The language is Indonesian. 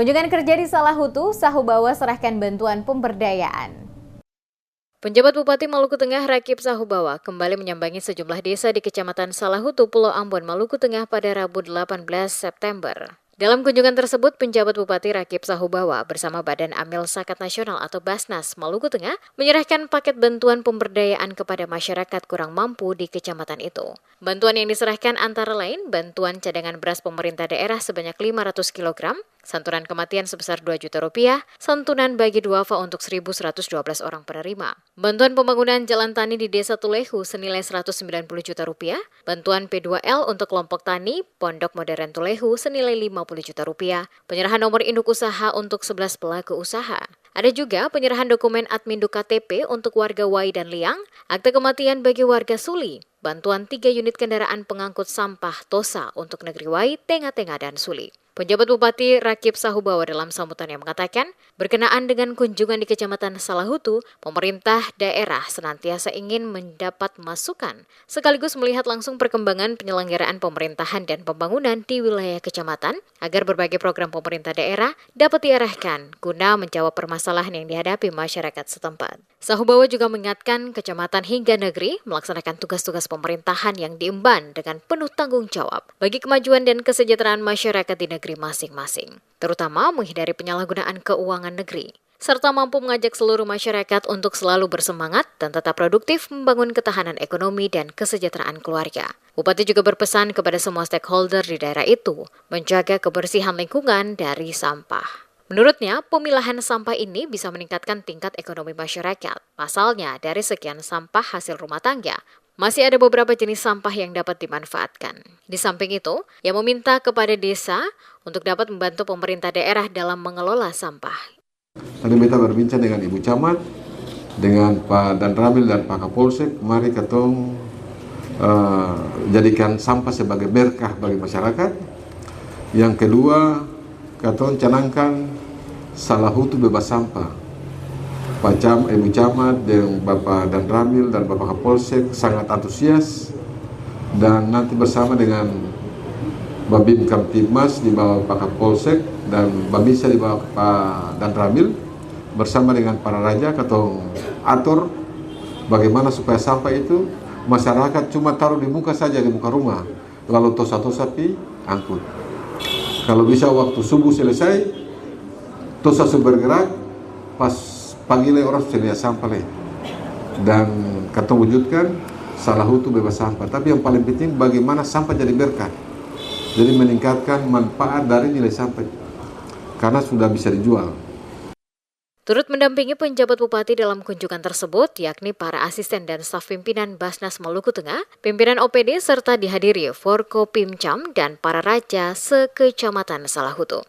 Kunjungan kerja di Salahutu, Sahubawa serahkan bantuan pemberdayaan. Penjabat Bupati Maluku Tengah Rakip Sahubawa kembali menyambangi sejumlah desa di Kecamatan Salahutu, Pulau Ambon, Maluku Tengah pada Rabu 18 September. Dalam kunjungan tersebut, penjabat Bupati Rakip Sahubawa bersama Badan Amil Zakat Nasional atau Basnas Maluku Tengah menyerahkan paket bantuan pemberdayaan kepada masyarakat kurang mampu di kecamatan itu. Bantuan yang diserahkan antara lain bantuan cadangan beras pemerintah daerah sebanyak 500 kg, santunan kematian sebesar 2 juta rupiah, santunan bagi duafa untuk 1.112 orang penerima. Bantuan pembangunan jalan tani di Desa Tulehu senilai 190 juta rupiah, bantuan P2L untuk kelompok tani Pondok Modern Tulehu senilai 50 juta rupiah, penyerahan nomor induk usaha untuk 11 pelaku usaha. Ada juga penyerahan dokumen adminduk KTP untuk warga Wai dan Liang, akte kematian bagi warga Suli, bantuan 3 unit kendaraan pengangkut sampah Tosa untuk negeri Wai, Tengah-Tengah, dan Suli. Penjabat Bupati Rakip Sahubawa dalam sambutannya mengatakan, berkenaan dengan kunjungan di Kecamatan Salahutu, pemerintah daerah senantiasa ingin mendapat masukan, sekaligus melihat langsung perkembangan penyelenggaraan pemerintahan dan pembangunan di wilayah kecamatan, agar berbagai program pemerintah daerah dapat diarahkan guna menjawab permasalahan yang dihadapi masyarakat setempat. Sahubawa juga mengingatkan kecamatan hingga negeri melaksanakan tugas-tugas pemerintahan yang diemban dengan penuh tanggung jawab bagi kemajuan dan kesejahteraan masyarakat di negeri masing-masing, terutama menghindari penyalahgunaan keuangan negeri, serta mampu mengajak seluruh masyarakat untuk selalu bersemangat dan tetap produktif membangun ketahanan ekonomi dan kesejahteraan keluarga. Bupati juga berpesan kepada semua stakeholder di daerah itu menjaga kebersihan lingkungan dari sampah. Menurutnya, pemilahan sampah ini bisa meningkatkan tingkat ekonomi masyarakat. Pasalnya, dari sekian sampah hasil rumah tangga, masih ada beberapa jenis sampah yang dapat dimanfaatkan. Di samping itu, ia meminta kepada desa untuk dapat membantu pemerintah daerah dalam mengelola sampah. Tadi kita berbincang dengan Ibu Camat, dengan Pak Danramil dan Pak Kapolsek, mari ketong jadikan sampah sebagai berkah bagi masyarakat. Yang kedua, ketong canangkan Salahutu bebas sampah. Ibu Camat dengan Bapak Danramil dan Bapak Kapolsek sangat antusias, dan nanti bersama dengan Babin Kamtibmas di bawah Pak Kapolsek dan Babinsa di bawah Pak Danramil bersama dengan para raja ketong atur bagaimana supaya sampah itu masyarakat cuma taruh di muka saja, di muka rumah, lalu tosa-tosa pi angkut. Kalau bisa waktu subuh selesai, tosa bergerak, pas pagi orang sudah sampah leh. Dan kata wujudkan Salahutu bebas sampah. Tapi yang paling penting bagaimana sampah jadi berkah. Jadi meningkatkan manfaat dari nilai sampah. Karena sudah bisa dijual. Turut mendampingi penjabat bupati dalam kunjungan tersebut, yakni para asisten dan staf pimpinan Basnas Maluku Tengah, pimpinan OPD serta dihadiri Forkopimcam dan para raja sekecamatan Salahutu.